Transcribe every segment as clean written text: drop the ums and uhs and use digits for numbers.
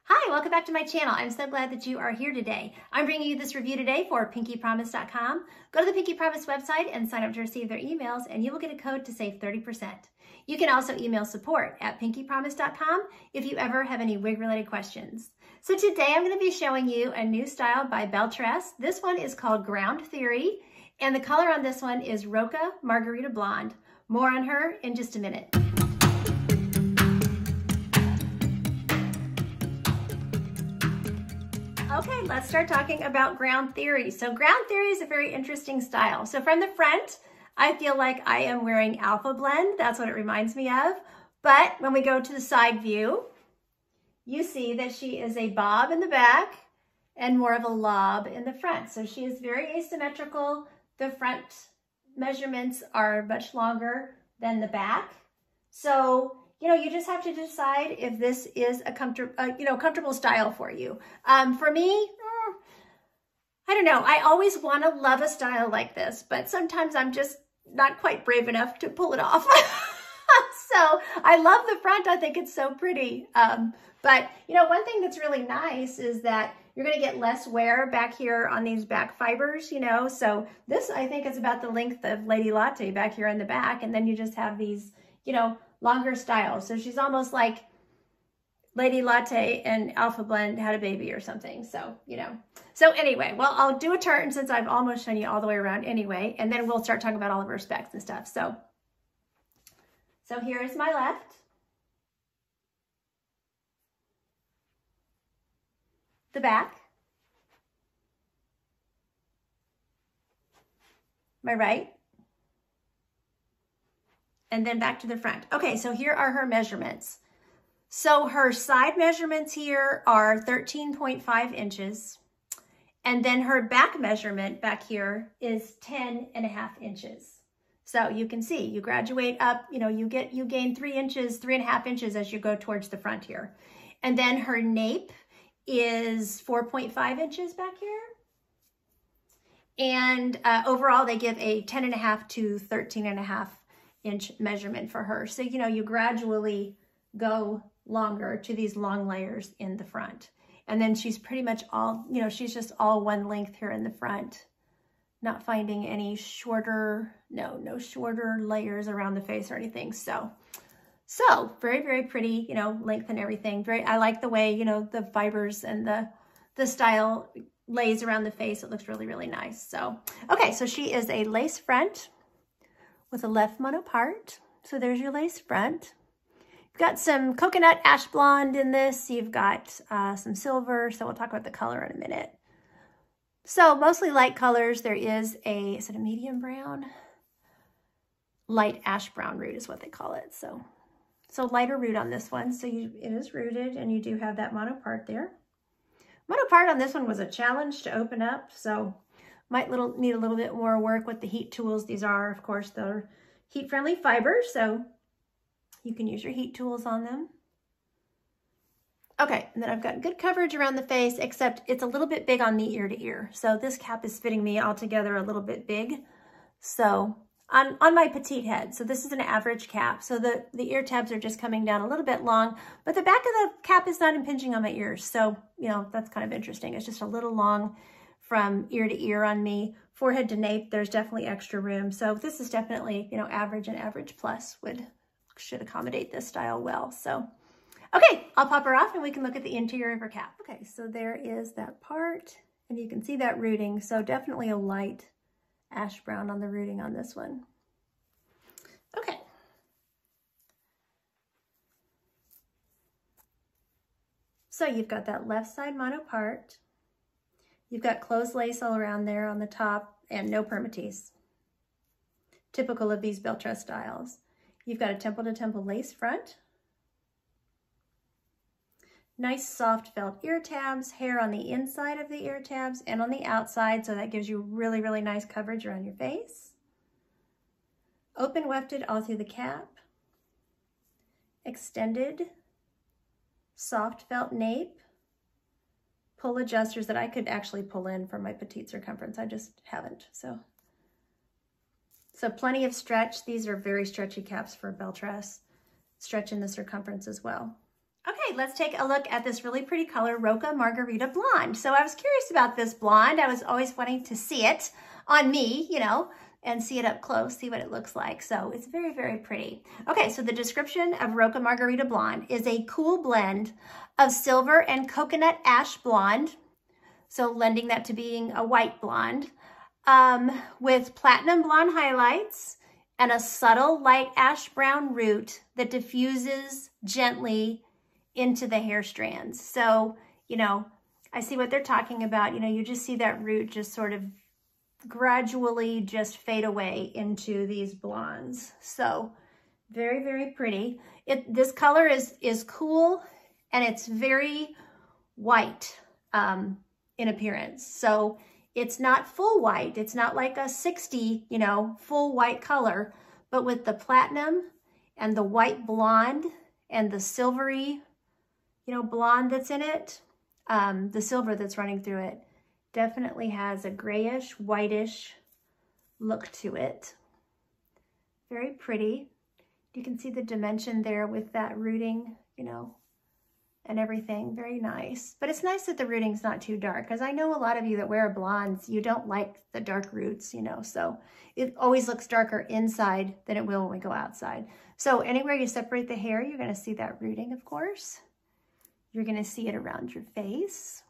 Hi, welcome back to my channel. I'm so glad that you are here today. I'm bringing you this review today for pinkypromise.com. Go to the Pinky Promise website and sign up to receive their emails, and you will get a code to save 30%. You can also email support at pinkypromise.com if you ever have any wig-related questions. So today I'm going to be showing you a new style by Belle Tress. This one is called Ground Theory, and the color on this one is Roca Margarita Blonde. More on her in just a minute. Okay, let's start talking about Ground Theory. So Ground Theory is a very interesting style. So from the front, I feel like I am wearing Alpha Blend. That's what it reminds me of. But when we go to the side view, you see that she is a bob in the back and more of a lob in the front. So she is very asymmetrical. The front measurements are much longer than the back. So you just have to decide if this is a comfortable style for you. For me, I don't know. I always want to love a style like this, but sometimes I'm just not quite brave enough to pull it off. So I love the front. I think it's so pretty. But one thing that's really nice is that you're going to get less wear back here on these back fibers, So this, I think, is about the length of Lady Latte back here in the back. And then you just have these, longer styles. So she's almost like Lady Latte and Alpha Blend had a baby or something. So, So anyway, well, I'll do a turn since I've almost shown you all the way around anyway, and then we'll start talking about all of her specs and stuff. So here's my left. The back. My right. And then back to the front. Okay, so here are her measurements. So her side measurements here are 13.5 inches. And then her back measurement back here is 10.5 inches. So you can see, you graduate up, you gain 3 inches, 3.5 inches as you go towards the front here. And then her nape is 4.5 inches back here. And overall, they give a 10.5 to 13.5 inch measurement for her. So, you gradually go longer to these long layers in the front. And then she's pretty much all, she's just all one length here in the front. Not finding any shorter, no shorter layers around the face or anything. So very, very pretty, length and everything. I like the way, the fibers and the style lays around the face. It looks really, really nice. So, okay, so she is a lace front with a left monopart. So there's your lace front. You've got some coconut ash blonde in this. You've got some silver. So we'll talk about the color in a minute. So mostly light colors. There is is it a medium brown? Light ash brown root is what they call it. So lighter root on this one. So it is rooted, and you do have that monopart there. Monopart on this one was a challenge to open up. So might need a little bit more work with the heat tools. These are, of course, they're heat-friendly fibers, so you can use your heat tools on them. Okay, and then I've got good coverage around the face, except it's a little bit big on the ear to ear. So this cap is fitting me altogether a little bit big. So on my petite head, so this is an average cap. So the ear tabs are just coming down a little bit long, but the back of the cap is not impinging on my ears. So, that's kind of interesting. It's just a little long from ear to ear on me. Forehead to nape, there's definitely extra room. So this is definitely, average and average plus should accommodate this style well. So, okay, I'll pop her off and we can look at the interior of her cap. Okay, so there is that part, and you can see that rooting. So definitely a light ash brown on the rooting on this one. Okay. So you've got that left side monopart. You've got closed lace all around there on the top and no permatease. Typical of these Belle Tress styles. You've got a temple-to-temple lace front. Nice soft felt ear tabs, hair on the inside of the ear tabs and on the outside, so that gives you really, really nice coverage around your face. Open wefted all through the cap. Extended, soft felt nape. Pull adjusters that I could actually pull in for my petite circumference. I just haven't. So plenty of stretch. These are very stretchy caps for Belle Tress. Stretch in the circumference as well. Okay, let's take a look at this really pretty color, Roca Margarita Blonde. So I was curious about this blonde. I was always wanting to see it on me, you know, and see it up close, see what it looks like. So it's very, very pretty. Okay, so the description of Roca Margarita Blonde is a cool blend of silver and coconut ash blonde, so lending that to being a white blonde, with platinum blonde highlights and a subtle light ash brown root that diffuses gently into the hair strands. So, you know, I see what they're talking about. You know, you just see that root just sort of gradually just fade away into these blondes. So very, very pretty. This color is cool, and it's very white in appearance. So it's not full white. It's not like a 60, you know, full white color, but with the platinum and the white blonde and the silvery, you know, blonde that's in it, the silver that's running through it, definitely has a grayish, whitish look to it. Very pretty. You can see the dimension there with that rooting, you know, and everything. Very nice. But it's nice that the rooting's not too dark, because I know a lot of you that wear blondes, you don't like the dark roots, you know, so it always looks darker inside than it will when we go outside. So anywhere you separate the hair, you're going to see that rooting, of course. You're going to see it around your face.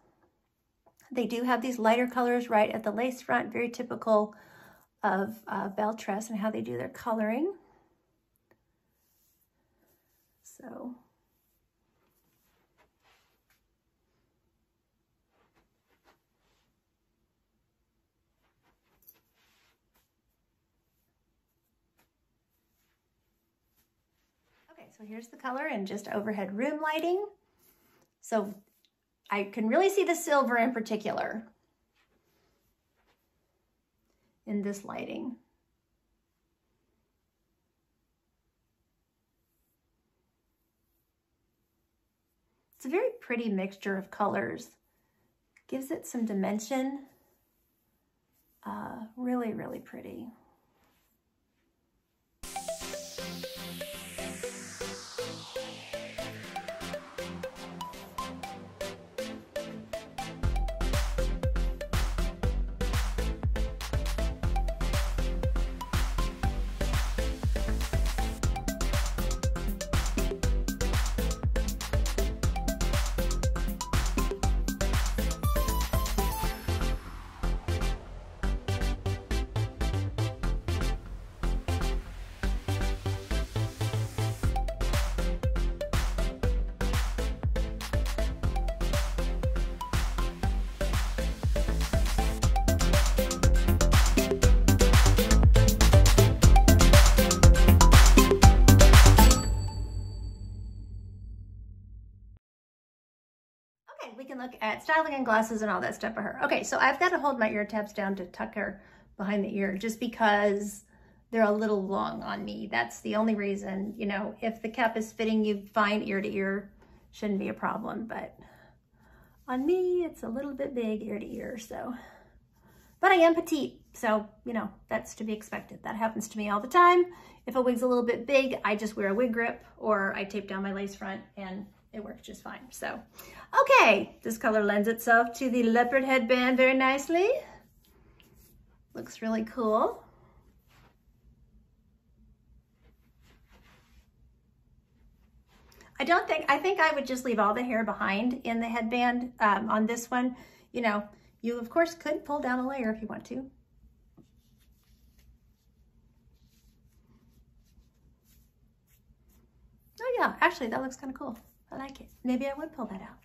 They do have these lighter colors right at the lace front, very typical of Belle Tress and how they do their coloring. So, okay, so here's the color in just overhead room lighting. So I can really see the silver in particular in this lighting. It's a very pretty mixture of colors. Gives it some dimension. Really, really pretty. We can look at styling and glasses and all that stuff for her. Okay, so I've got to hold my ear tabs down to tuck her behind the ear just because they're a little long on me. That's the only reason. You know, if the cap is fitting you fine ear to ear, shouldn't be a problem, but on me, it's a little bit big ear to ear, so. But I am petite, so, you know, that's to be expected. That happens to me all the time. If a wig's a little bit big, I just wear a wig grip or I tape down my lace front and it works just fine. So, okay, this color lends itself to the leopard headband very nicely. Looks really cool. I think I would just leave all the hair behind in the headband on this one. You know, you of course could pull down a layer if you want to. Oh yeah, actually that looks kind of cool. I like it. Maybe I would pull that out.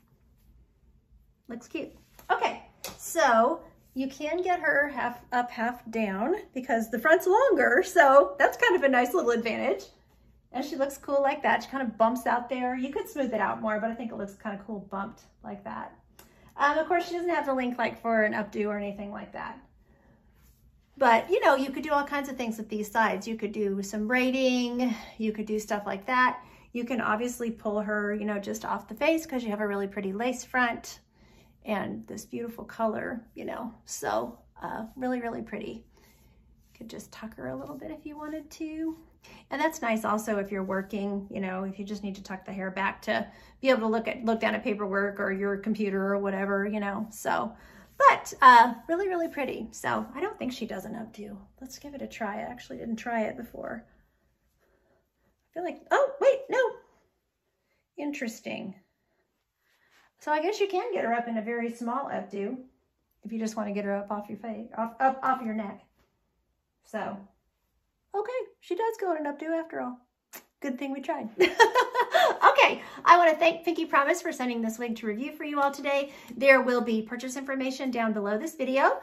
Looks cute. Okay, so you can get her half up, half down because the front's longer, so that's kind of a nice little advantage. And she looks cool like that. She kind of bumps out there. You could smooth it out more, but I think it looks kind of cool bumped like that. Of course, she doesn't have the length like for an updo or anything like that. But, you know, you could do all kinds of things with these sides. You could do some braiding. You could do stuff like that. You can obviously pull her, you know, just off the face because you have a really pretty lace front and this beautiful color, you know. So really, really pretty. You could just tuck her a little bit if you wanted to. And that's nice also if you're working, you know, if you just need to tuck the hair back to be able to look down at paperwork or your computer or whatever, you know. So, but really, really pretty. So I don't think she does an updo. Let's give it a try. I actually didn't try it before. I feel like, oh, wait, no. Interesting. So I guess you can get her up in a very small updo if you just want to get her up off your face, off your neck. So, okay, she does go in an updo after all. Good thing we tried. Okay, I want to thank Pinky Promise for sending this wig to review for you all today. There will be purchase information down below this video.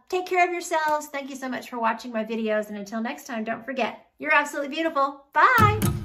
Take care of yourselves. Thank you so much for watching my videos. And until next time, don't forget, you're absolutely beautiful. Bye.